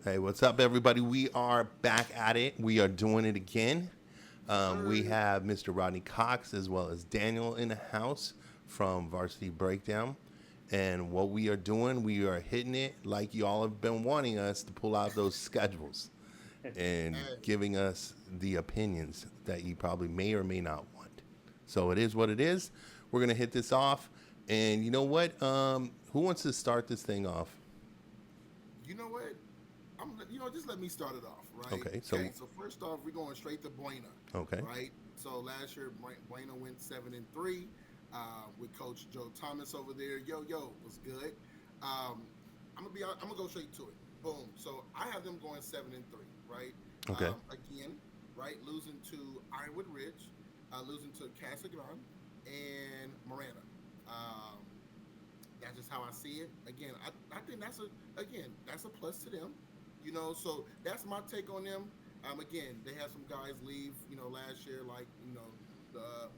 Hey, what's up, everybody? We are back at it. We are doing it again. Yes, We sir. have Mr. Rodney Cox as well as Daniel in the house from Varsity Breakdown. And what we are doing, we are hitting it like you all have been wanting us to pull out those schedules and Hey, giving us the opinions that you probably may or may not want. So it is what it is. We're going to hit this off. And you know what? Who wants to start this thing off? you know what? Just let me start it off, right? Okay, Okay, so, so first off, we're going straight to Buena, okay. right? So last year, Buena went 7-3 with Coach Joe Thomas over there. Yo, was good. Um, I'm gonna go straight to it. Boom. So I have them going 7-3, right? Okay. Again, right, losing to Ironwood Ridge, losing to Casa Grande and Marana. Um, That's just how I see it. Again, I think that's a plus to them. So that's my take on them. Again, they had some guys leave, last year, like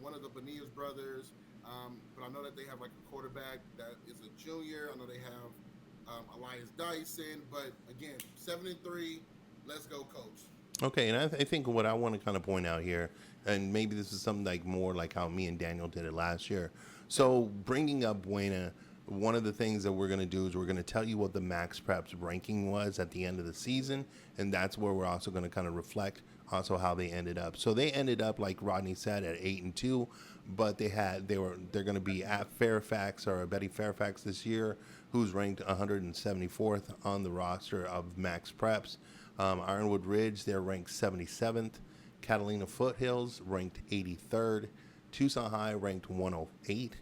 one of the Benias brothers. But I know that they have like a quarterback that is a junior. I know they have Elias Dyson. But again, 7-3. Let's go, coach. Okay, and I think what I want to kind of point out here, and maybe this is something like more like how me and Daniel did it last year. Okay. So bringing up Buena, one of the things that we're going to do is we're going to tell you what the Max Preps ranking was at the end of the season, and that's where we're also going to kind of reflect also how they ended up. So they ended up like Rodney said at 8-2, but they're going to be at Fairfax or Betty Fairfax this year, who's ranked 174th on the roster of Max Preps. Ironwood Ridge, they're ranked 77th. Catalina Foothills, ranked 83rd. Tucson High, ranked 108.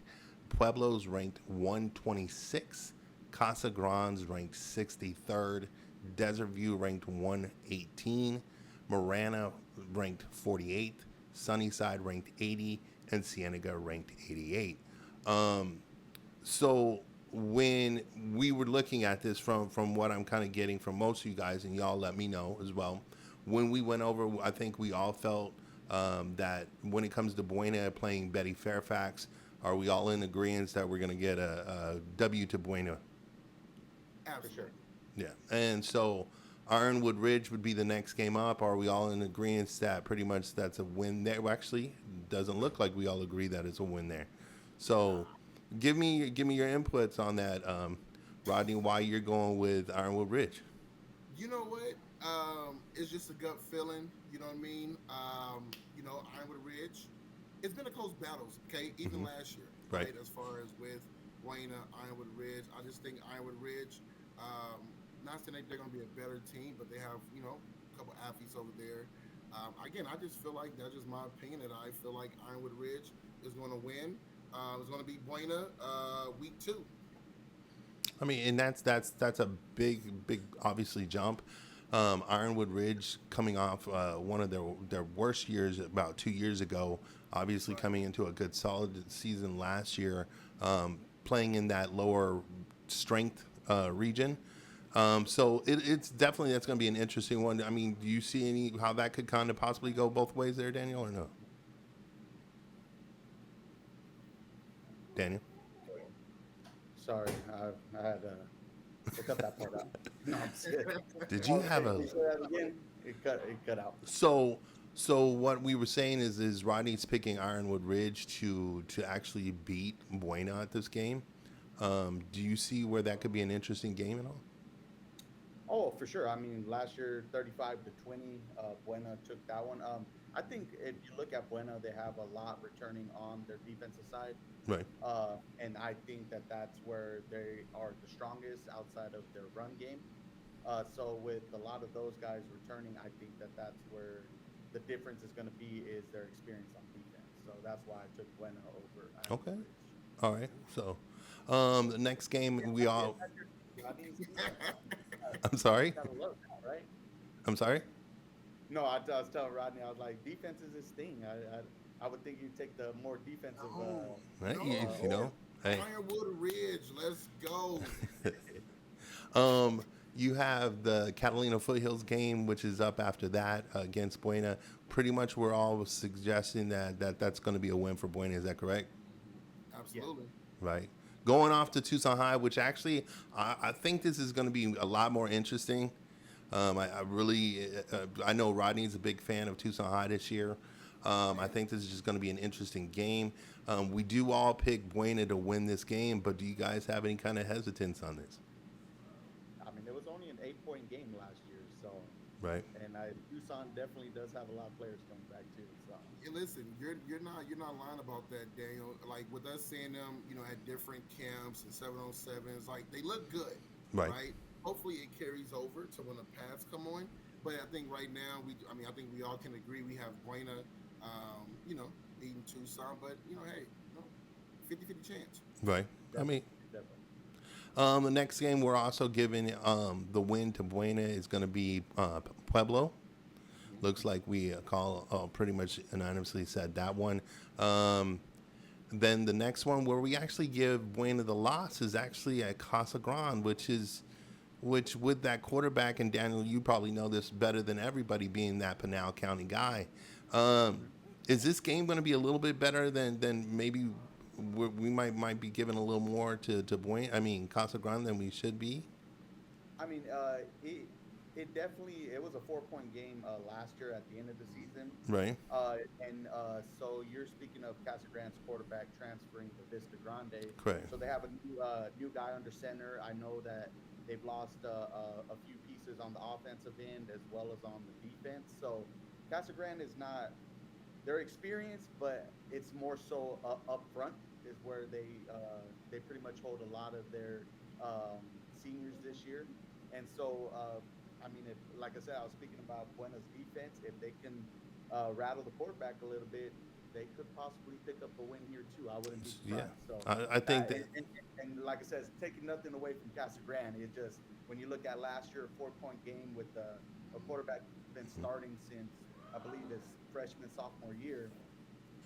Pueblo's ranked 126. Casa Grande's ranked 63rd. Desert View, ranked 118. Marana, ranked 48th. Sunnyside, ranked 80. And Cienega, ranked 88. So when we were looking at this from what I'm kind of getting from most of you guys, and y'all let me know as well, when we went over, I think we all felt that when it comes to Buena playing Betty Fairfax, are we all in agreement that we're going to get a W to Buena? For sure. Absolutely. Yeah, and so Ironwood Ridge would be the next game up. Are we all in agreement that pretty much that's a win there? Well, actually, doesn't look like we all agree that it's a win there. So, give me your inputs on that, Rodney. Why you're going with Ironwood Ridge? You know what? It's just a gut feeling. You know what I mean? Ironwood Ridge. It's been a close battles. Okay, even Hmm. last year, Right. right? As far as with Buena, Ironwood Ridge, I just think Ironwood Ridge. Not saying that they're going to be a better team, but they have a couple athletes over there. Again, I just feel like that's just my opinion that I feel like Ironwood Ridge is going to win. It's going to be Buena week two. I mean, and that's a big obviously jump. Ironwood Ridge coming off one of their worst years about 2 years ago. Obviously Right. coming into a good solid season last year, playing in that lower strength region. So it's definitely that's going to be an interesting one. I mean, do you see any how that could kind of possibly go both ways there, Daniel, or no? Daniel. Sorry, I had to cut that part out. No, I'm just kidding. Did you have Can a you say that again? It cut out. So, so what we were saying is Rodney's picking Ironwood Ridge to actually beat Buena at this game. Do you see where that could be an interesting game at all? Oh, for sure. I mean, last year 35-20, Buena took that one. I think if you look at Buena, they have a lot returning on their defensive side. Right. And I think that that's where they are the strongest outside of their run game. So with a lot of those guys returning, I think that that's where the difference is going to be is their experience on defense. So that's why I took Buena over Ironwood Okay. Ridge. All right. So, the next game we Is all. that your team, Rodney? I'm sorry. Gotta love that, right? I'm sorry. No, I was telling Rodney, I was like, defense is his thing. I would think you'd take the more defensive No, Right. no, You over. know. Hey. Ironwood Ridge. Let's go. Um, you have the Catalina Foothills game, which is up after that against Buena. Pretty much, we're all suggesting that's going to be a win for Buena. Is that correct? Yes. Absolutely. Right. Going off to Tucson High, which actually I think this is going to be a lot more interesting. I really, I know Rodney's a big fan of Tucson High this year. I think this is just going to be an interesting game. We do all pick Buena to win this game, but do you guys have any kind of hesitance on this? I mean, it was only an 8 point game last year, so Right, and Tucson definitely does have a lot of players coming back too. So Hey, listen, you're not lying about that, Daniel. Like with us seeing them, at different camps and 707s, like they look good, right. right? Hopefully it carries over to when the pads come on. But I think right now I think we all can agree we have Buena, beating Tucson. But hey, 50-50 chance. Right. I mean, definitely, definitely. the next game we're also giving the win to Buena is going to be Pueblo. Looks like we call pretty much anonymously said that one. Um, then the next one where we actually give Buena the loss is actually at Casa Grande, which with that quarterback, and Daniel, you probably know this better than everybody, being that Pinal County guy. Um, is this game going to be a little bit better than maybe we might be giving a little more to Buena? I mean Casa Grande than we should be, I mean, it definitely it was a 4 point game last year at the end of the season. right? And So you're speaking of Casa Grande's quarterback transferring to Vista Grande. Correct. So they have a new guy under center. I know that they've lost a few pieces on the offensive end as well as on the defense. So Casa Grande is not they're experienced, but it's more so up front is where they pretty much hold a lot of their um, seniors this year. And so I mean, if like I said, I was speaking about Buena's defense. If they can rattle the quarterback a little bit, they could possibly pick up a win here too. I wouldn't be Yeah, surprised. So, I think that. and like I said, it's taking nothing away from Casa Grande. It just when you look at last year, a 4 point game with a quarterback been starting since I believe his freshman sophomore year.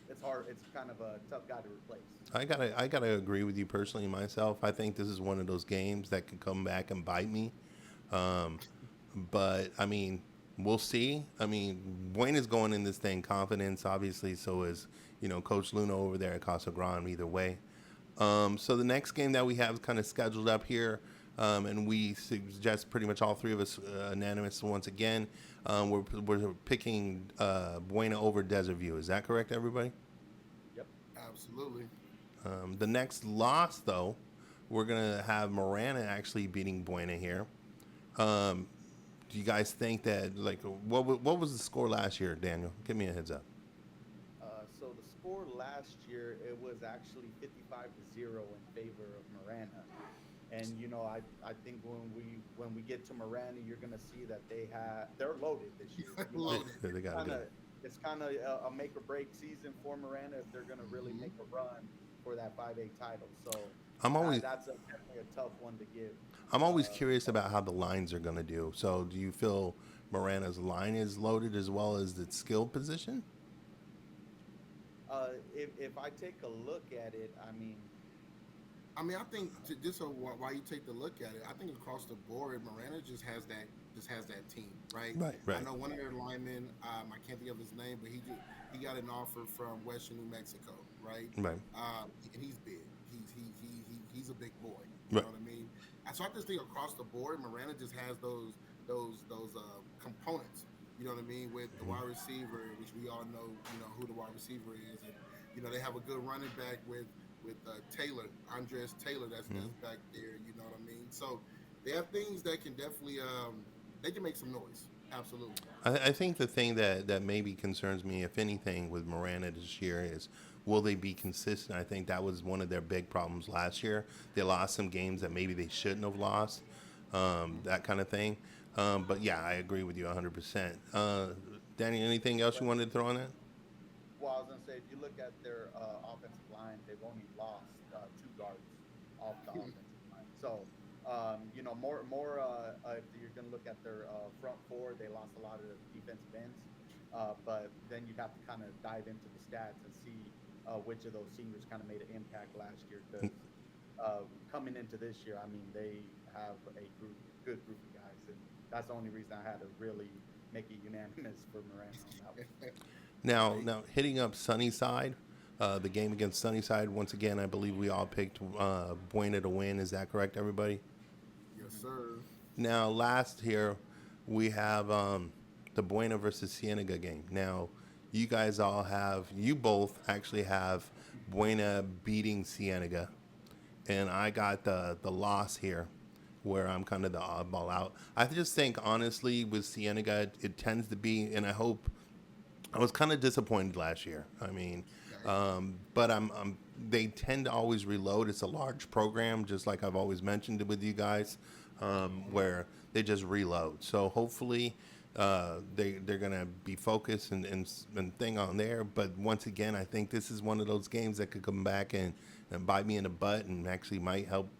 It's hard. It's kind of a tough guy to replace. I gotta agree with you personally myself. I think this is one of those games that can come back and bite me. Um, but I mean, we'll see. I mean, Wayne is going in this thing confidence, obviously. So is Coach Luna over there at Casa Grande. Either way. So the next game that we have kind of scheduled up here, and we suggest pretty much all three of us unanimous once again. We're picking Buena over Desert View. Is that correct, everybody? Yep. Absolutely. The next loss, though, we're gonna have Marana actually beating Buena here. Um, do you guys think that what was the score last year, Daniel? Give me a heads up. So the score last year it was actually 55-0 in favor of Marana. And I think when we get to Marana, you're gonna see that they're loaded this year. Loaded. They got it good. It's kind of a make or break season for Marana if they're gonna really make a run for that 5A title. So I'm always that's definitely a tough one to give. I'm always curious about how the lines are gonna do. So do you feel Marana's line is loaded as well as its skill position? If I take a look at it, I think just so why you take the look at it, I think across the board, Marana just has that team, right? Right, right. I know one of their linemen, I can't think of his name, but he got an offer from Western New Mexico, right? Right. And he's big. He's a big boy. You Right. know what I mean? And so I just think across the board, Marana just has those components. You know what I mean? With the wide receiver, which we all know, who the wide receiver is, and they have a good running back with Taylor, Andres Taylor, that's back there. You know what I mean? So they have things that can definitely they can make some noise. Absolutely. I think the thing that maybe concerns me, if anything, with Miranda this year is will they be consistent? I think that was one of their big problems last year. They lost some games that maybe they shouldn't have lost, that kind of thing. But yeah, I agree with you 100%. Danny, anything else you wanted to throw on that? Well, I was gonna say if you look at their offensive line, they've only lost 2 guards off the offensive line. So, if you're gonna look at their front four, they lost a lot of the defensive ends. But then you'd have to kind of dive into the stats and see which of those seniors kind of made an impact last year. Because coming into this year, I mean, they have a good group of guys, and that's the only reason I had to really make it unanimous for Marana on that one. Now hitting up Sunnyside, the game against Sunnyside. Once again, I believe we all picked Buena to win. Is that correct, everybody? Yes, sir. Now, last here, we have the Buena versus Cienega game. Now, you both actually have Buena beating Cienega, and I got the loss here, where I'm kind of the oddball out. I just think honestly with Cienega, it tends to be, and I was kind of disappointed last year. I mean, Okay. but they tend to always reload. It's a large program, just like I've always mentioned it with you guys, where they just reload. So hopefully, they're gonna be focused and thing on there. But once again, I think this is one of those games that could come back and bite me in the butt and actually might help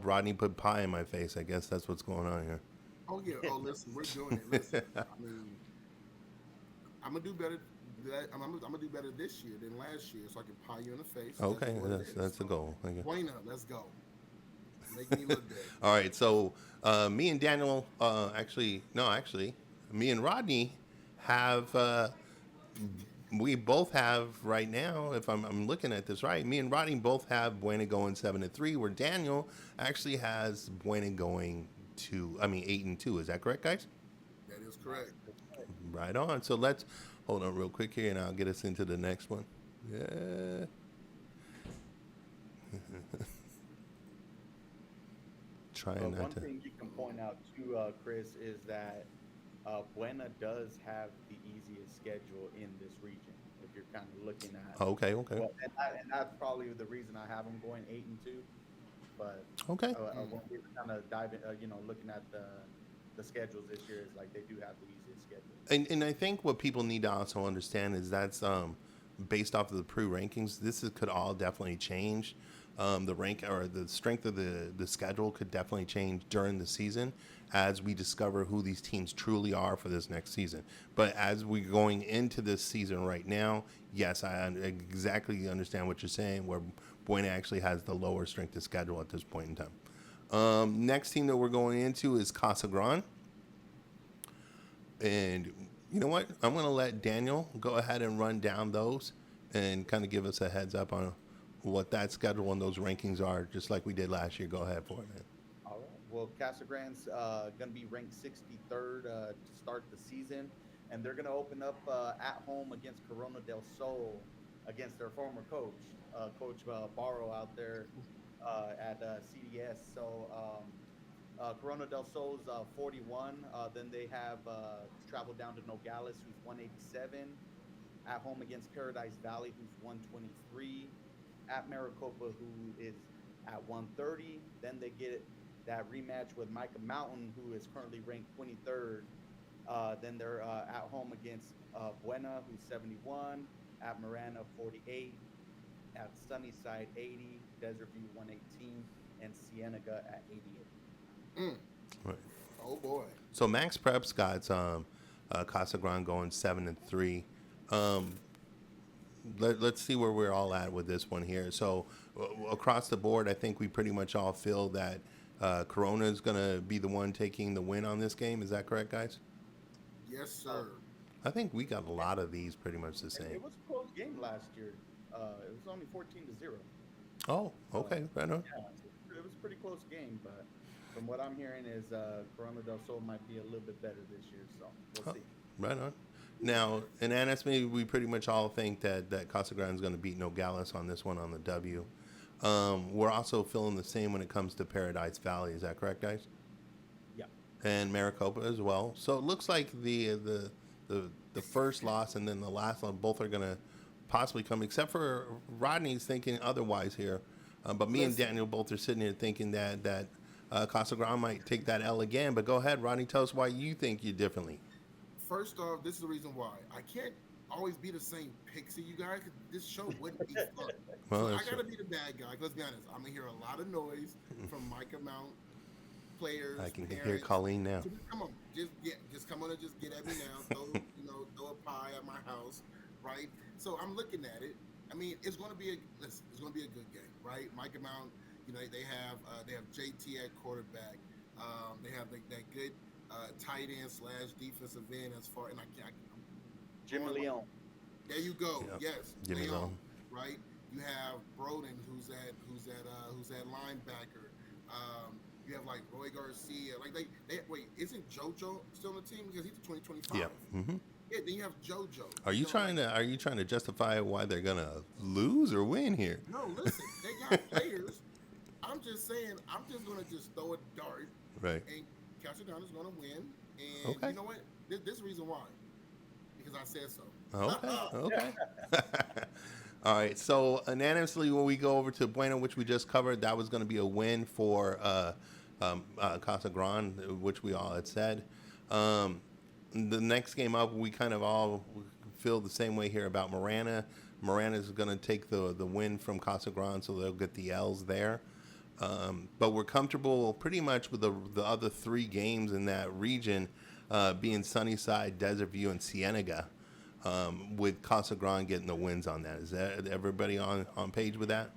Rodney put pie in my face. I guess that's what's going on here. Oh yeah. Oh, listen, we're doing it. Listen, I mean, I'm gonna do better. I'm gonna do better this year than last year, so I can pie you in the face. That's Okay, just what it is. that's the So, goal. Thank you. Buena, let's go. Make me look good. All right, so me and Daniel, actually, me and Rodney have, we both have right now. If I'm looking at this right, me and Rodney both have Buena going 7-3, where Daniel actually has Buena going 8-2. Is that correct, guys? That is correct. Right on. So let's hold on real quick here, and I'll get us into the next one. Yeah. Trying One not to. thing you can point out too, Chris, is that Buena does have the easiest schedule in this region. If you're kind of looking at, Okay, okay, well, and that's probably the reason I have them going 8-2. But okay. when we were kind of diving, looking at the schedules this year, is like they do have the easiest schedule. And I think what people need to also understand is that's based off of the pre-rankings. Could all definitely change. The rank or the strength of the schedule could definitely change during the season as we discover who these teams truly are for this next season. But as we're going into this season right now, yes, I exactly understand what you're saying, where Buena actually has the lower strength of schedule at this point in time. Next team that we're going into is Casa Grande. And you know what? I'm going to let Daniel go ahead and run down those and kind of give us a heads up on what that schedule and those rankings are, just like we did last year. Go ahead for it, man. All right. Well, Casa Grande's going to be ranked 63rd to start the season, and they're going to open up at home against Corona del Sol, against their former coach, Coach Barrow out there at CDS. So Corona del Sol's 41. Then they have traveled down to Nogales, who's 187. At home against Paradise Valley, who's 123. At Maricopa, who is at 130. Then they get that rematch with Micah Mountain, who is currently ranked 23rd. Then they're at home against Buena, who's 71. At Marana, 48. At Sunnyside, 80. Desert View, 118. And Cienega at 88. Mm. Right. Oh boy. So Max Prep's got Casa Grande going 7-3. Let's see where we're all at with this one here. So across the board, I think we pretty much all feel that Corona is going to be the one taking the win on this game. Is that correct, guys? Yes, sir. I think we got a lot of these pretty much the same. It was a close game last year. It was only 14-0. Oh, okay. Right on. Yeah, it was a pretty close game, but from what I'm hearing is Corona del Sol might be a little bit better this year, so we'll see. Right on. Now, in NSME, we pretty much all think that Casa Grande is going to beat Nogales on this one on the W. We're also feeling the same when it comes to Paradise Valley. Is that correct, guys? Yeah. And Maricopa as well. So it looks like the first loss and then the last one, both are going to possibly come, except for Rodney's thinking otherwise here. But me and Daniel both are sitting here thinking that Casa Grande might take that L again. But go ahead, Rodney, tell us why you think you differently. First off, this is the reason why I can't always be the same pixie, you guys. 'Cause this show wouldn't be fun. Well, So I that's gotta true. be the bad guy. Let's be honest. I'm gonna hear a lot of noise from Micah Mount players. I can hear parents. Colleen now. So just come on, just come on and just get at me now. Throw a pie at my house, right? So I'm looking at it. I mean, it's gonna be a good game, right? Micah Mount, they have JT at quarterback. They have that good tight end / defensive end as far, and Jimmy Leon. there you go. Yep. Yes, Jimmy Leon. right? You have Broden, who's at linebacker. You have like Roy Garcia. Like they wait, isn't JoJo still on the team because he's the 2025? Yeah. Hmm. Yeah, then you have JoJo. Are you Like trying to justify why they're gonna lose or win here? no, listen, they got players. I'm just saying, I'm just gonna just throw a dart, Right. and Casa Grande is gonna win. And Okay. you know what? This is the reason why, because I said so. Okay. Okay. All right. So unanimously, when we go over to Buena, which we just covered, that was going to be a win for Casa Grande, which we all had said. Um, the next game up, we kind of all feel the same way here about Marana. Marana is going to take the win from Casa Grande, so they'll get the L's there. But we're comfortable pretty much with the other three games in that region being Sunnyside, Desert View, and Cienega, with Casa Grande getting the wins on that. Is that everybody on page with that?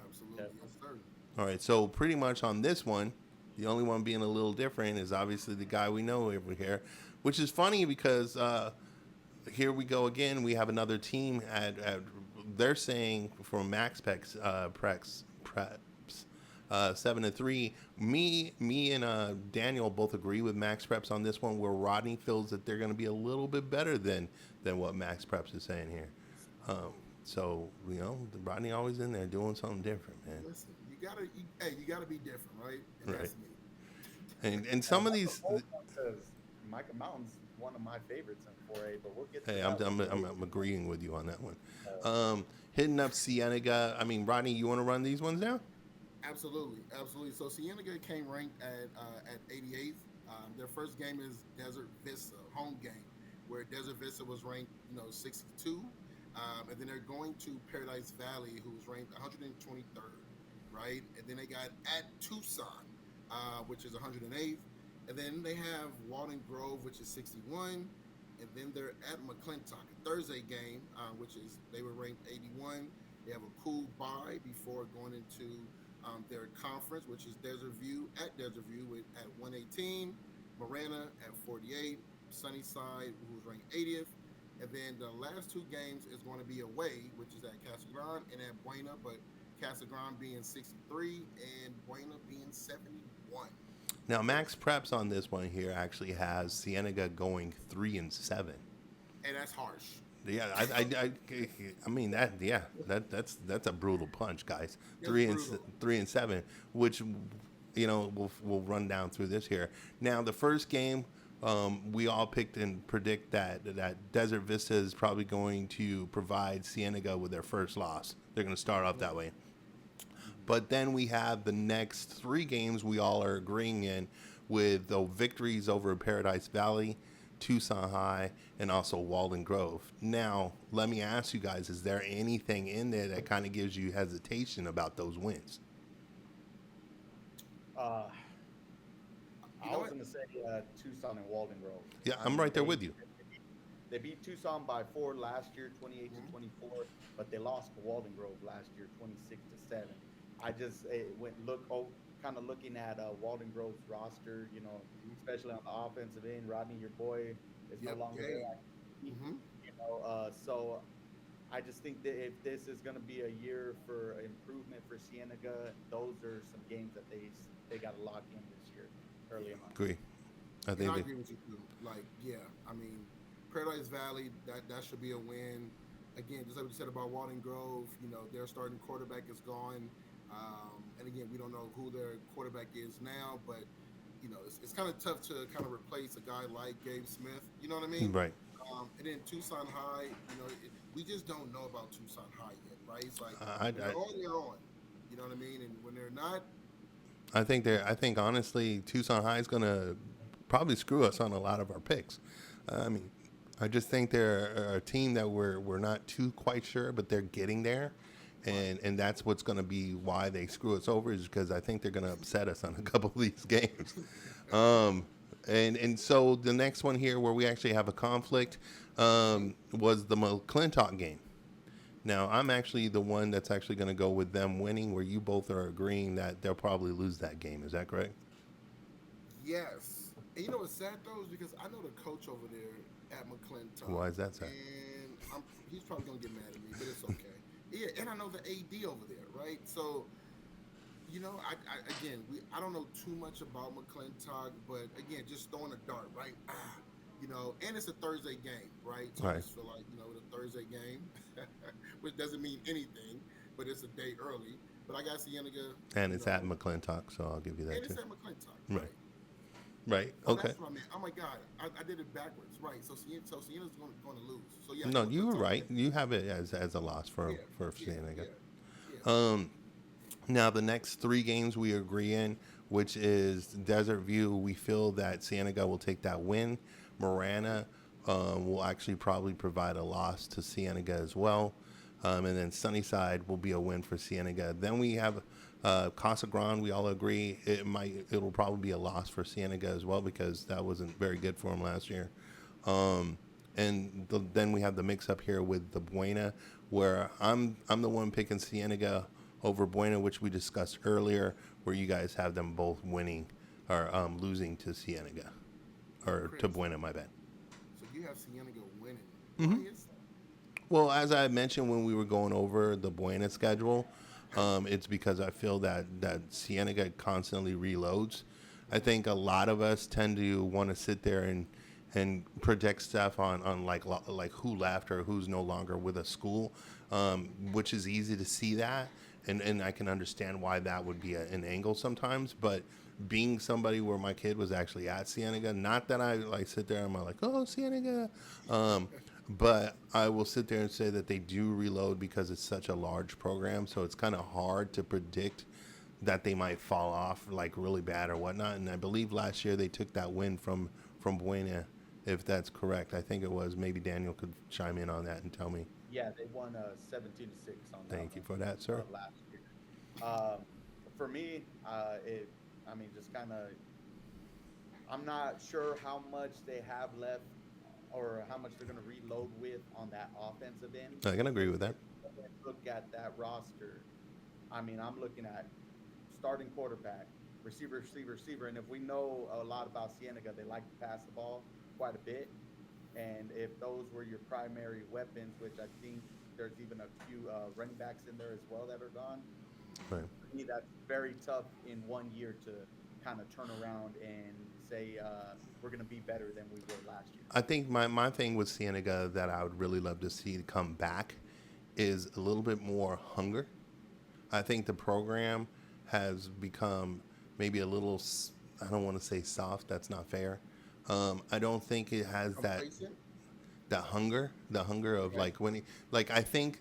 Absolutely, yes, sir. All right, so pretty much on this one, the only one being a little different is obviously the guy we know over here, which is funny because here we go again. We have another team at they're saying from Max Preps 7-3. Me and Daniel both agree with Max Preps on this one, where Rodney feels that they're going to be a little bit better than what Max Preps is saying here. So Rodney always in there doing something different, man. Listen, you gotta be different, right? And Right. that's me. And some of these. Because Micah Mountain's one of my favorites in 4A, but we'll get to Hey, that. I'm agreeing with you on that one. Hitting up Cienega. I mean, Rodney, you want to run these ones down? Absolutely, absolutely. So Cienega came ranked at 88th. Their first game is Desert Vista, home game, where Desert Vista was ranked 62, and then they're going to Paradise Valley, who was ranked 123rd, right? And then they got at Tucson, which is 108th, and then they have Walden Grove, which is 61, and then they're at McClintock, a Thursday game, which is they were ranked 81. They have a cool bye before going into their conference, which is Desert View at 118, Marana at 48, Sunnyside, who's ranked 80th, and then the last two games is going to be away, which is at Casa Grande and at Buena, but Casa Grande being 63 and Buena being 71. Now, Max Preps on this one here actually has Cienega going 3-7. And that's harsh. Yeah, I mean that's a brutal punch, guys. That's 3-7, which we'll run down through this here. Now, the first game, we all picked and predict that Desert Vista is probably going to provide Cienega with their first loss. They're going to start off that way. But then we have the next three games we all are agreeing in with the victories over Paradise Valley, Tucson High, and also Walden Grove. Now, let me ask you guys, is there anything in there that kind of gives you hesitation about those wins? I was going to say Tucson and Walden Grove. Yeah, I'm right there with you. They beat Tucson by 4 last year, 28-24, but they lost to Walden Grove last year, 26-7. I just kind of looking at Walden Grove's roster, especially on the offensive end. Rodney, your boy, is no longer there. So I just think that if this is going to be a year for improvement for Cienega, those are some games that they got to lock in this year, early on. Agree. I agree with you too. I mean, Paradise Valley, that should be a win. Again, just like what you said about Walden Grove, their starting quarterback is gone. And again, we don't know who their quarterback is now, but it's kind of tough to kind of replace a guy like Gabe Smith. You know what I mean? Right. And then Tucson High, we just don't know about Tucson High yet, right? It's like they're on. You know what I mean? And when they're not, I think honestly, Tucson High is gonna probably screw us on a lot of our picks. I mean, I just think they're a team that we're not too quite sure, but they're getting there. And that's what's going to be why they screw us over, is because I think they're going to upset us on a couple of these games. And so the next one here where we actually have a conflict was the McClintock game. Now, I'm actually the one that's actually going to go with them winning, where you both are agreeing that they'll probably lose that game. Is that correct? yes. And you know what's sad, though, is because I know the coach over there at McClintock. Why is that sad? And he's probably going to get mad at me, but it's okay. Yeah, and I know the AD over there, right? So Again, I don't know too much about McClintock, but again, just throwing a dart, right? And it's a Thursday game, right? So I Right. just feel like with a Thursday game, which doesn't mean anything, but it's a day early. But I got Cienega, And you it's at know, McClintock, so I'll give you that and too. it's at McClintock, Right. right? Right. Oh, Okay. that's what I meant. Oh my God, I did it backwards, right? So Siena's going to lose. So yeah, No, you were McClintock right. wins. You have it as a loss Yeah, for yeah, Cienega. yeah, yeah. Um, Now the next three games we agree in, which is Desert View, we feel that Cienega will take that win. Marana will actually probably provide a loss to Cienega as well. And then Sunnyside will be a win for Cienega. Then we have Casa Grande. We all agree it'll probably be a loss for Cienega as well because that wasn't very good for him last year. Um, then we have the mix up here with the Buena, where I'm the one picking Cienega over Buena, which we discussed earlier, where you guys have them both winning or losing to Cienega So or to Chris, Buena. My bad. so you have Cienega winning. Why Hmm. is that? Well, as I mentioned when we were going over the Buena schedule, it's because I feel that Cienega constantly reloads. I think a lot of us tend to want to sit there and project stuff on like who left or who's no longer with a school, which is easy to see that, and I can understand why that would be an angle sometimes. But being somebody where my kid was actually at Cienega, not that I like sit there and I'm like, oh, Cienega. Um, but I will sit there and say that they do reload because it's such a large program. So it's kind of hard to predict that they might fall off like really bad or whatnot. And I believe last year they took that win from Buena, if that's correct. I think it was. Maybe Daniel could chime in on that and tell me. Yeah, they won 17-6 on that Thank you one for that, sir. last year. Um, for me, I mean, just kind of, I'm not sure how much they have left or how much they're going to reload with on that offensive end. I can agree Because with that. if you look at that roster, I mean, I'm looking at starting quarterback, receiver, receiver, receiver. And if we know a lot about Cienega, they like to pass the ball quite a bit. And if those were your primary weapons, which I think there's even a few running backs in there as well that are gone, Right. for me, that's very tough in 1 year to kind of turn around and say we're going to be better than we were last year. I think my thing with Cienega that I would really love to see come back is a little bit more hunger. I think the program has become maybe a little, I don't want to say soft, that's not fair. I don't think it has Complacent. the hunger of Okay. like when he, like I think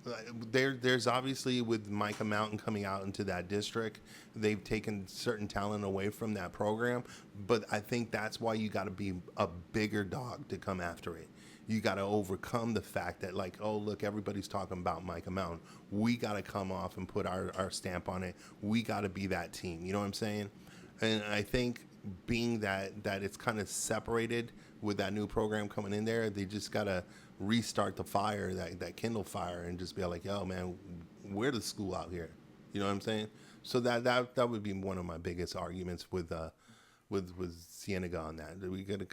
there's obviously with Micah Mountain coming out into that district, they've taken certain talent away from that program, but I think that's why you got to be a bigger dog to come after it. You got to overcome the fact that like, oh look, everybody's talking about Micah Mountain. We got to come off and put our stamp on it. We got to be that team. You know what I'm saying? And I think being that it's kind of separated with that new program coming in there, they just gotta restart the fire, that Kindle fire, and just be like, yo, man, we're the school out here. You know what I'm saying? So that would be one of my biggest arguments with Cienega on that. We gotta.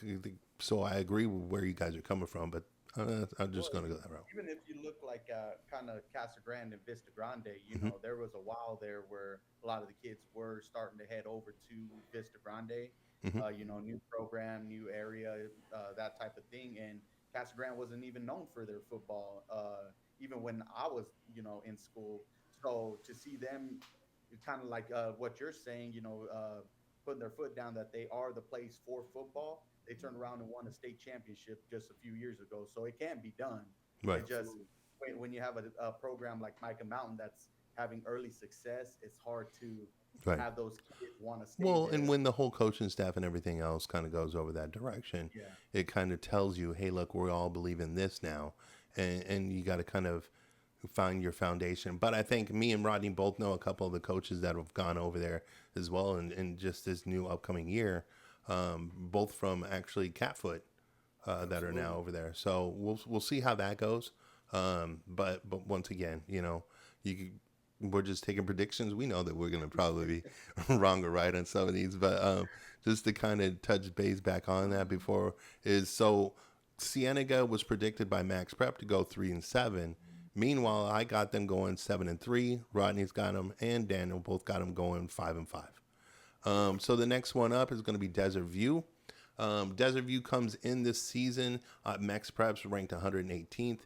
So I agree with where you guys are coming from, but I'm just Well, gonna go that route. even if you look like kind of Casa Grande and Vista Grande, Hmm. there was a while there where a lot of the kids were starting to head over to Vista Grande. Hmm. New program, new area, that type of thing. And Casa Grande wasn't even known for their football, even when I was, in school. So to see them, kind of like what you're saying, putting their foot down that they are the place for football. They turned around and won a state championship just a few years ago, so it can be done. Right. It just Absolutely. when you have a program like Micah Mountain that's having early success, it's hard to Right. have those kids want to stay Well, and there. when the whole coaching staff and everything else kind of goes over that direction, Yeah, it kind of tells you, hey, look, we all believe in this now, and you got to kind of find your foundation. But I think me and Rodney both know a couple of the coaches that have gone over there as well, and just this new upcoming year, both from actually Catfoot that are now Absolutely. over there. So we'll see how that goes. But once again, you could, we're just taking predictions. We know that we're gonna probably be wrong or right on some of these, but just to kind of touch base back on that before is so Cienega was predicted by Max Prep to go 3-7, Meanwhile, I got them going 7-3. Rodney's got them, and Daniel both got them going 5-5. So the next one up is going to be Desert View. Desert View comes in this season. Max Preps ranked 118th.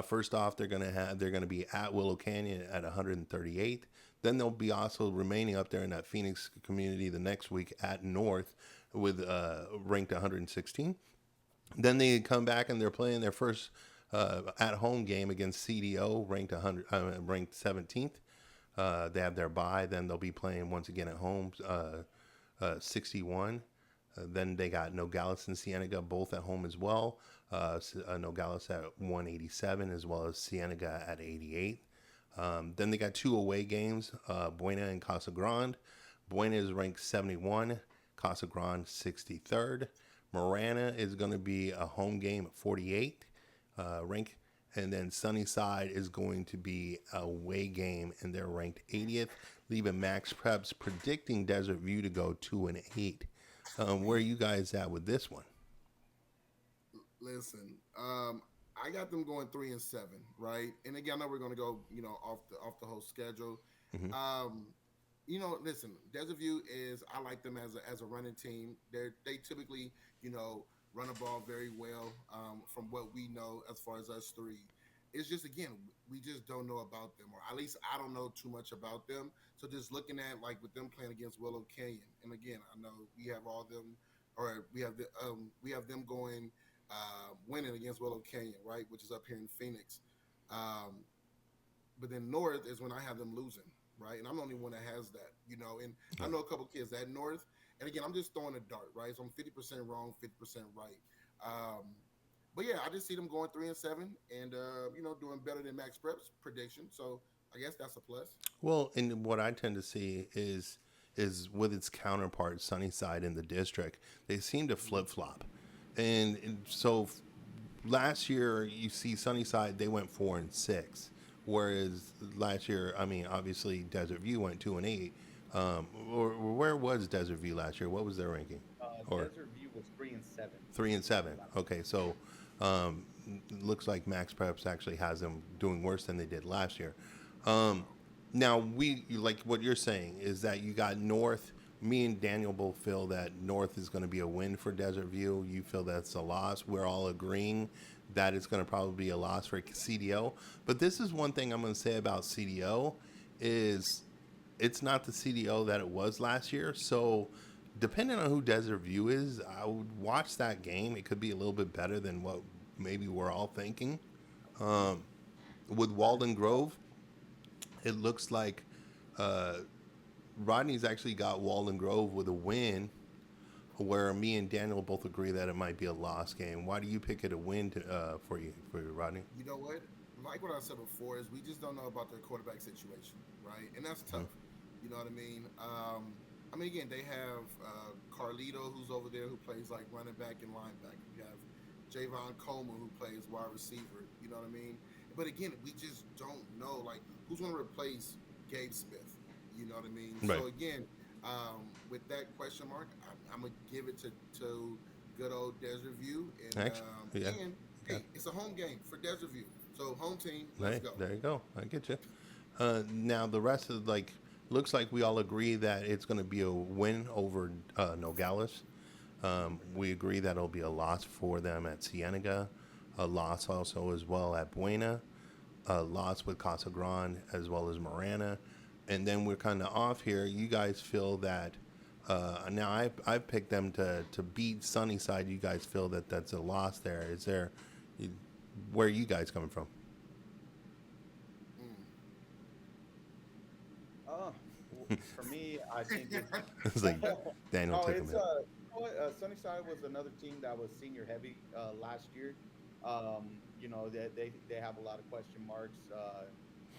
First off, they're gonna be at Willow Canyon at 138th. Then they'll be also remaining up there in that Phoenix community the next week at North with ranked 116. Then they come back and they're playing their first at home game against CDO, ranked 17th. They have their bye. Then they'll be playing once again at home, 61. Then they got Nogales and Cienega both at home as well. Nogales at 187 as well as Cienega at 88. Then they got two away games, Buena and Casa Grande. Buena is ranked 71, Casa Grande 63rd. Marana is going to be a home game at 48 rank. And then Sunnyside is going to be a away game, and they're ranked 80th, leaving Max Preps predicting Desert View to go 2-8. Where are you guys at with this one? Listen, I got them going 3-7, right? And again, I know we're going to go, off the whole schedule. Mm-hmm. Listen, Desert View is I like them as a running team. They typically, run the ball very well. From what we know, as far as us three, it's just again we just don't know about them, or at least I don't know too much about them. So just looking at like with them playing against Willow Canyon, and again I know we have all them, or we have them going winning against Willow Canyon, right, which is up here in Phoenix. Um, but then North is when I have them losing, right? And I'm the only one that has that, And I know a couple kids at North, and again, I'm just throwing a dart, right? So I'm 50% wrong, 50% right. Um, but yeah, I just see them going 3-7, and doing better than Max Prep's prediction. So I guess that's a plus. Well, and what I tend to see is with its counterpart, Sunnyside in the district, they seem to flip flop, and so last year you see Sunnyside they went 4-6, whereas last year, I mean, obviously Desert View went 2-8. Or where was Desert View last year? What was their ranking? Or Desert View was 3-7. 3-7. Okay, so um, looks like Max Preps actually has them doing worse than they did last year. Now like what you're saying is that you got North. Me and Daniel both feel that North is going to be a win for Desert View. You feel that's a loss. We're all agreeing that it's going to probably be a loss for CDO. But this is one thing I'm going to say about CDO is it's not the CDO that it was last year. So depending on who Desert View is, I would watch that game. It could be a little bit better than what maybe we're all thinking. With Walden Grove, it looks like Rodney's actually got Walden Grove with a win, where me and Daniel both agree that it might be a loss game. Why do you pick it a win for you, Rodney? You know what? Like what I said before is we just don't know about their quarterback situation, right? And that's tough. You know what I mean? Again, they have Carlito, who's over there, who plays like running back and linebacker. You have Javon Coleman, who plays wide receiver. You know what I mean? But again, we just don't know like who's going to replace Gabe Smith. You know what I mean? Right. So again, with that question mark, I'm gonna give it to good old Desert View. And Yeah. hey, it's a home game for Desert View. So home team, let's Right, go. there you go. I get you. Now the rest of looks like we all agree that it's going to be a win over Nogales. We agree that it'll be a loss for them at Cienega, a loss also as well at Buena, a loss with Casa Grande as well as Marana, and then we're kind of off here. You guys feel that now I've picked them to beat Sunnyside. You guys feel that that's a loss there. Is there? Where are you guys coming from? For me, I think it's It's like Daniel no, took him it's in. Sunnyside was another team that was senior heavy last year. They have a lot of question marks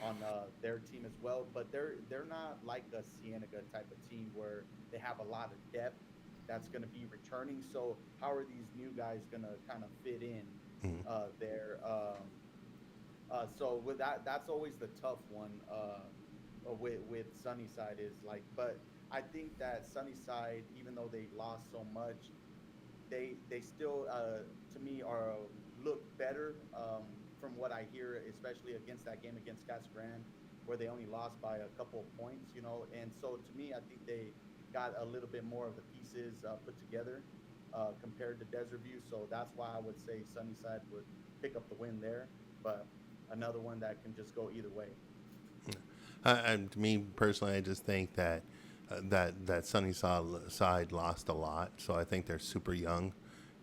on their team as well, but they're not like a Cienega type of team where they have a lot of depth that's going to be returning. So how are these new guys going to kind of fit in there? So with that, that's always the tough one with Sunnyside is like, but I think that Sunnyside, even though they lost so much, they still to me are look better from what I hear, especially against that game against Casa Grande, where they only lost by a couple of points, you know. And so to me, I think they got a little bit more of the pieces put together compared to Desert View. So that's why I would say Sunnyside would pick up the win there. But another one that can just go either way. To me personally, I just think that that Sunnyside lost a lot, so I think they're super young,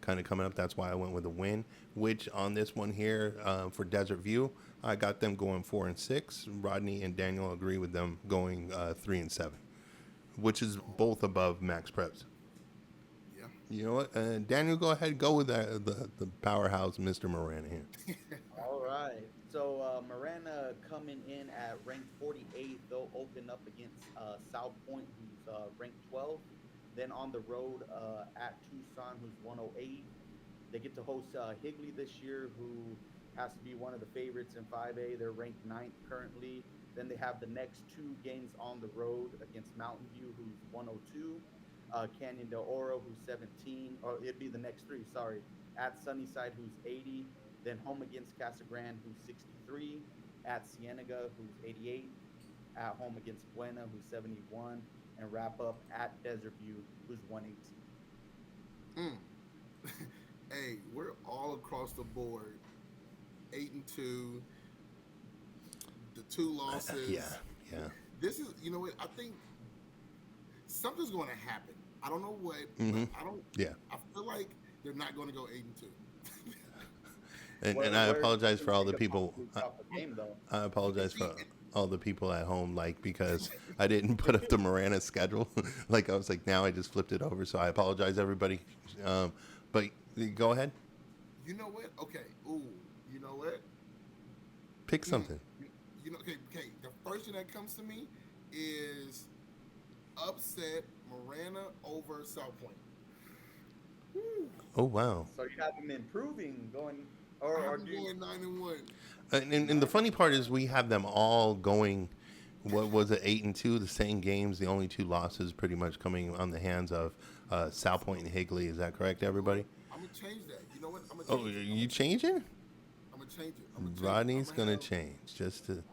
kind of coming up. That's why I went with a win. Which on this one here for Desert View, I got them going 4-6. Rodney and Daniel agree with them going 3-7, which is both above max preps. Yeah. You know what, Daniel, go ahead, go with the powerhouse, Mr. Moran here. All right. So Marana coming in at ranked 48th. They'll open up against South Point, who's ranked 12th. Then on the road at Tucson, who's 108. They get to host Higley this year, who has to be one of the favorites in 5A. They're ranked ninth currently. Then they have the next two games on the road against Mountain View, who's 102, Canyon del Oro, who's 17, or it'd be the next three, sorry, at Sunnyside, who's 80, then home against Casa Grande, who's 63, at Cienega, who's 88, at home against Buena, who's 71, and wrap up at Desert View, who's 118. Hey, we're all across the board 8-2. The two losses. Yeah, yeah. This is, you know what? I think something's going to happen. I don't know what. Mm-hmm. But I don't. Yeah. I feel like they're not going to go 8-2. And I apologize for all the people. Game, though. I apologize for all the people at home, like, because I didn't put up the Marana schedule. Like, I was like, now I just flipped it over. So I apologize, everybody. But go ahead. You know what? Okay. Ooh. You know what? Pick something. You know. Okay. Okay. The first thing that comes to me is upset Marana over South Point. Woo. Oh, wow. So you have them improving, going, I or have them do you, going 9-1. And the funny part is we have them all going, what was it, 8-2, the same games, the only two losses pretty much coming on the hands of South Point and Higley. Is that correct, everybody? I'm gonna change that. You know what? I'm gonna Oh, change it. you changing? I'm gonna change it. I'm gonna change it. Rodney's I'm going to have- change just to.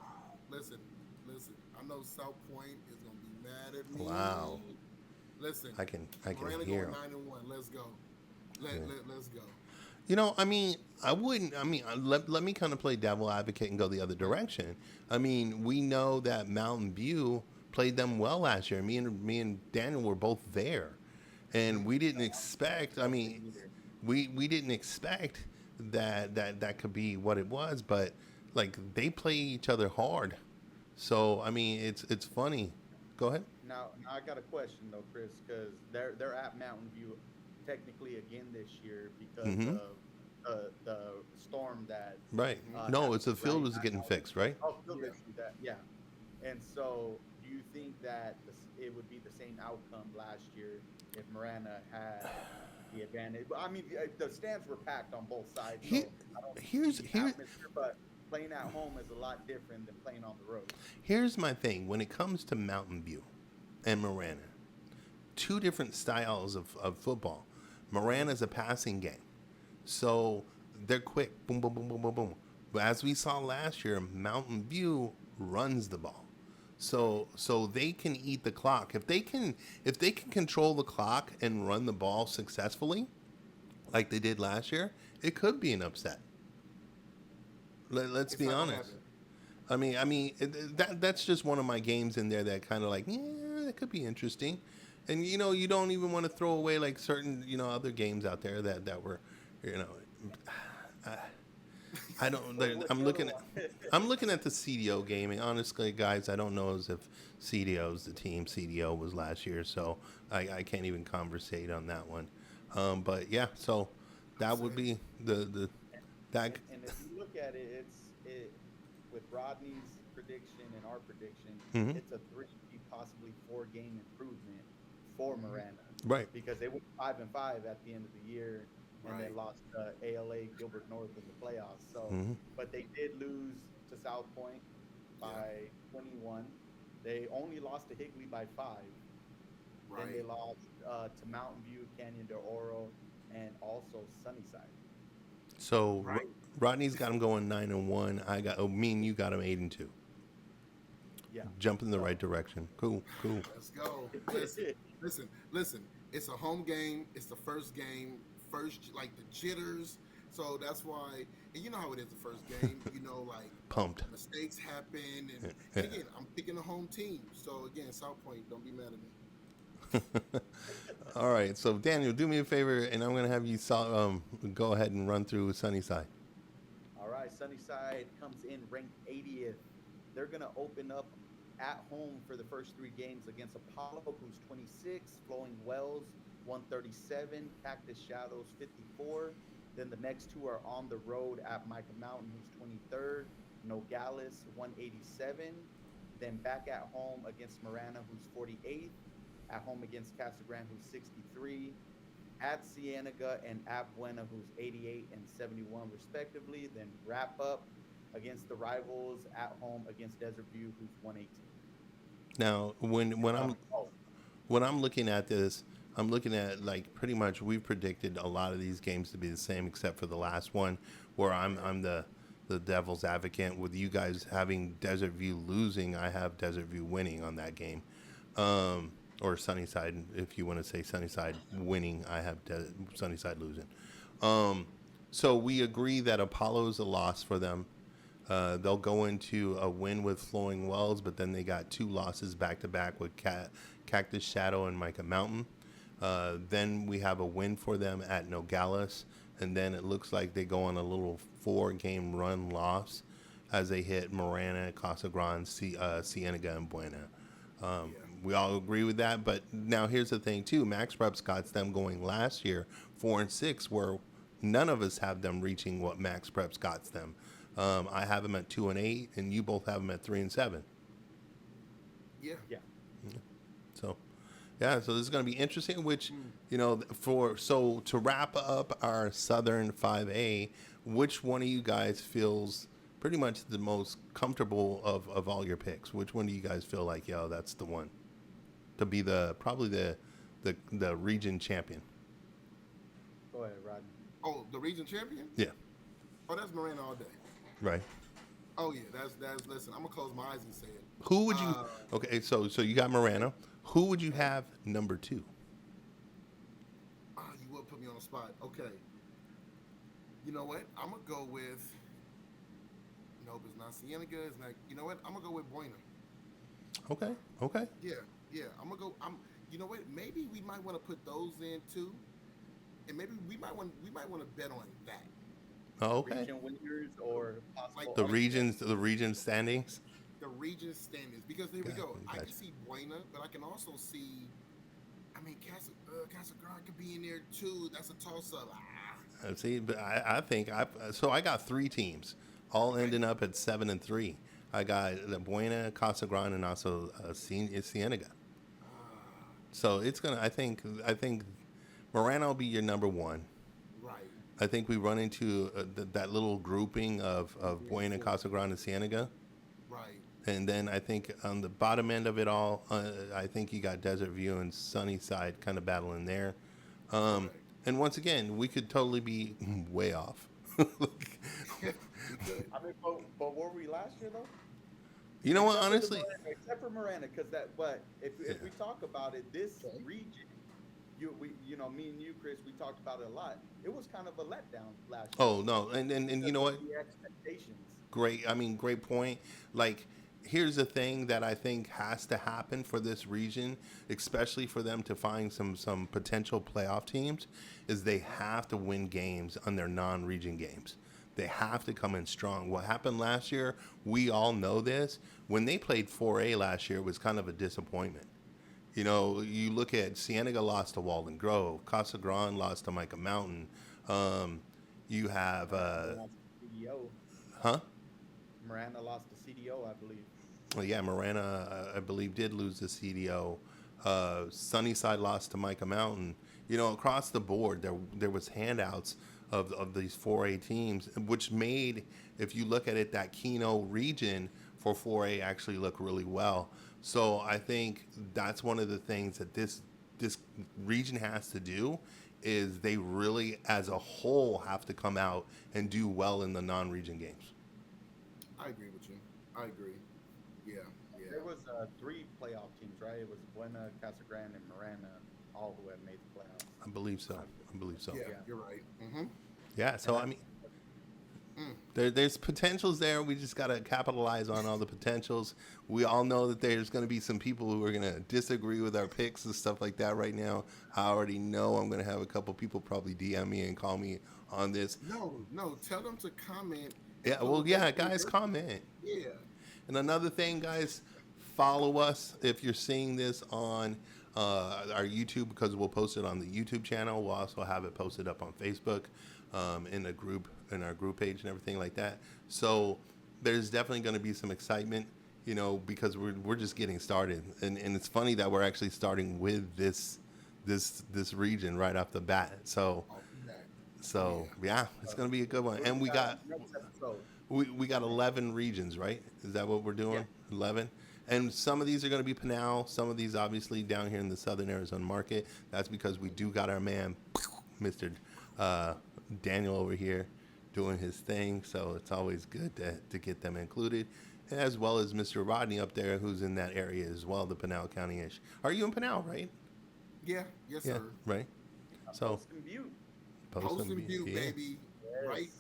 Listen. I know South Point is gonna be mad at me. Wow. Listen. I can Marana hear going 'em. 9-1. Let's go. Let's go. You know, I mean, I wouldn't. I mean, let me kind of play devil advocate and go the other direction. I mean, we know that Mountain View played them well last year. Me and Daniel were both there, and we didn't expect. I mean, we didn't expect that could be what it was. But like, they play each other hard. So I mean, it's funny. Go ahead. now I got a question though, Chris, because they're at Mountain View technically again this year because Mhm. of the storm that Right. No, happened, it's the field right? was getting fixed, right? Oh, field issue that, yeah. And so, do you think that it would be the same outcome last year if Marana had the advantage? I mean, the stands were packed on both sides. So Here- I don't here's see here. atmosphere, but playing at home is a lot different than playing on the road. Here's my thing. When it comes to Mountain View and Marana, two different styles of football. Marana's a passing game. So they're quick. Boom, boom, boom, boom, boom, boom. But as we saw last year, Mountain View runs the ball. So they can eat the clock. If they can control the clock and run the ball successfully, like they did last year, it could be an upset. Let's It's be not gonna honest. happen. That's just one of my games in there that kind of like, yeah, it could be interesting. And you know, you don't even want to throw away like certain, you know, other games out there that were, you know, I don't. I'm looking at the CDO gaming. Honestly, guys, I don't know as if CDO's the team. CDO was last year, so I can't even conversate on that one. But yeah, so that would be the that. And if you look at it, it with Rodney's prediction and our prediction, Mhm. it's a 3, possibly 4 game improvement for Miranda. Right. Because they went 5-5 at the end of the year, and they Right. lost ALA Gilbert North in the playoffs. So, Mhm. but they did lose to South Point by 21. They only lost to Higley by 5. Then they Right. lost to Mountain View, Canyon de Oro, and also Sunnyside. So Right. Rodney's got them going 9-1. Me and you got them 8-2. Yeah. Jump in the right direction. Cool. Let's go. Listen. It's a home game. It's the first game. First, like the jitters. So that's why, and you know how it is the first game. Like Pumped. mistakes happen, and Yeah. again, I'm picking a home team. So again, South Point, don't be mad at me. All right. So Daniel, do me a favor, and I'm gonna have you go ahead and run through Sunnyside. All right, Sunnyside comes in ranked 80th. They're going to open up at home for the first three games against Apollo, who's 26, Flowing Wells, 137, Cactus Shadows, 54. Then the next two are on the road at Micah Mountain, who's 23rd, Nogales, 187. Then back at home against Marana, who's 48th. At home against Casa Grande, who's 63. At Cienega and at Buena, who's 88 and 71 respectively. Then wrap up against the rivals at home against Desert View, who's 118. Now, when I'm looking at this, I'm looking at like pretty much we've predicted a lot of these games to be the same except for the last one, where I'm the devil's advocate with you guys having Desert View losing. I have Desert View winning on that game. Or Sunnyside, if you want to say Sunnyside winning, I have Sunnyside losing. So we agree that Apollo's a loss for them. They'll go into a win with Flowing Wells, but then they got two losses back-to-back with Cactus Shadow and Micah Mountain. Then we have a win for them at Nogales, and then it looks like they go on a little 4-game run loss as they hit Marana, Casa Grande, Cienega, and Buena. We all agree with that, but now here's the thing too. Max Preps got them going last year 4-6, where none of us have them reaching what Max Preps got them. I have them at 2-8, and you both have them at 3-7. Yeah. So this is going to be interesting. Which to wrap up our Southern 5A, which one of you guys feels pretty much the most comfortable of all your picks? Which one do you guys feel like, that's the one to be probably the region champion? Go ahead, Rodney. Oh, the region champion? Yeah. Oh, that's Marana all day. Right. Oh yeah, that's listen, I'm gonna close my eyes and say it. Who would you Okay, so you got Marana. Who would you have number 2? You will put me on the spot. Okay. You know what? I'm gonna go with nope, it's not Cienega, it's not you know what? I'm gonna go with Buena. Okay. Yeah. I'm gonna go you know what? Maybe we might want to put those in too. And maybe we might want to bet on that. Oh, okay. Region winners or possible Like the region standings. The region standings, because here we go. I Gotcha. can see Buena, but I can also see. I mean, Casa Grande could be in there too. That's a toss-up. See, but I think I got 3 teams, all ending up at 7-3. I got the Buena, Casa Grande, and also Cienega. So it's gonna. I think Marana will be your number 1. Right. I think we run into that little grouping of Buena, Casa Grande, and Cienega. Right. And then I think on the bottom end of it all, I think you got Desert View and Sunnyside kind of battling there. Right. And once again, we could totally be way off. We could. I mean, but were we last year though? You know what? Honestly, except for Marana, because but if we talk about it, this region, me and you, Chris, we talked about it a lot. It was kind of a letdown last year. Oh no, and you know what? The expectations. Great point. Like, here's the thing that I think has to happen for this region, especially for them to find some potential playoff teams, is they have to win games on their non-region games. They have to come in strong. What happened last year, we all know this. When they played 4A last year, it was kind of a disappointment. You look at Cienega lost to Walden Grove, Casa Grande lost to Micah Mountain. You have CDO. Huh? Marana lost to CDO, I believe. Well, yeah, Marana, I believe, did lose the CDO. Sunnyside lost to Micah Mountain. Across the board, there was handouts of these 4A teams, which made, if you look at it, that Keno region for 4A actually look really well. So I think that's one of the things that this region has to do is they really, as a whole, have to come out and do well in the non-region games. I agree with you. I agree. Yeah, yeah. There was 3 playoff teams, right? It was Buena, Casa Grande, and Marana, all who had made the playoffs. I believe so. I believe so. Yeah, Yeah. you're right. Mm-hmm. Yeah. So And I mean, Mm. there's potentials there. We just got to capitalize on all the potentials. We all know that there's going to be some people who are going to disagree with our picks and stuff like that right now. I already know I'm going to have a couple people probably DM me and call me on this. No. Tell them to comment. Yeah, So well, yeah, they- guys, comment. Yeah. And another thing, guys, follow us if you're seeing this on our YouTube, because we'll post it on the YouTube channel. We'll also have it posted up on Facebook, in the group, in our group page and everything like that. So there's definitely going to be some excitement, you know, because we're just getting started, and it's funny that we're actually starting with this region right off the bat. So Off the bat. yeah, it's going to be a good one, and we got. Next episode. We got 11 regions, right? Is that what we're doing? Yeah. 11? And some of these are going to be Pinal. Some of these, obviously, down here in the Southern Arizona market. That's because we do got our man, Mr. Daniel over here doing his thing. So it's always good to get them included, as well as Mr. Rodney up there, who's in that area as well, the Pinal County-ish. Are you in Pinal, right? Yeah. Yes, Yeah, sir. right? So, Post and Butte. Post and view, yeah. baby. Yes. Right.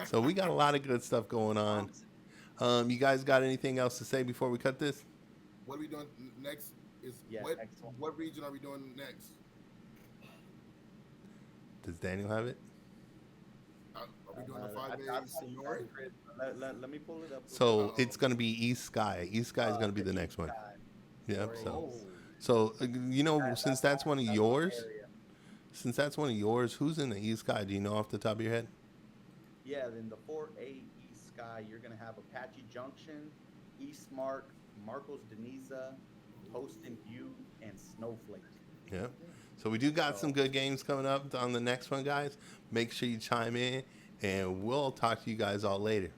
So we got a lot of good stuff going on. You guys got anything else to say before we cut this? What are we doing next? Yeah, what next one. what region are we doing next? Does Daniel have it? Are we doing the I 5A got some senior? secret. Let me pull it up. So Uh-oh. it's going to be East Sky. East Sky is going to be the next one. Yep. Oh. So you know, since that's one of my yours, area. since that's one of yours, who's in the East Sky? Do you know off the top of your head? Yeah, in the 4A East Sky, you're going to have Apache Junction, East Mark, Marcos Deniza, Post and Butte, and Snowflake. Yeah. So we do got some good games coming up on the next one, guys. Make sure you chime in, and we'll talk to you guys all later.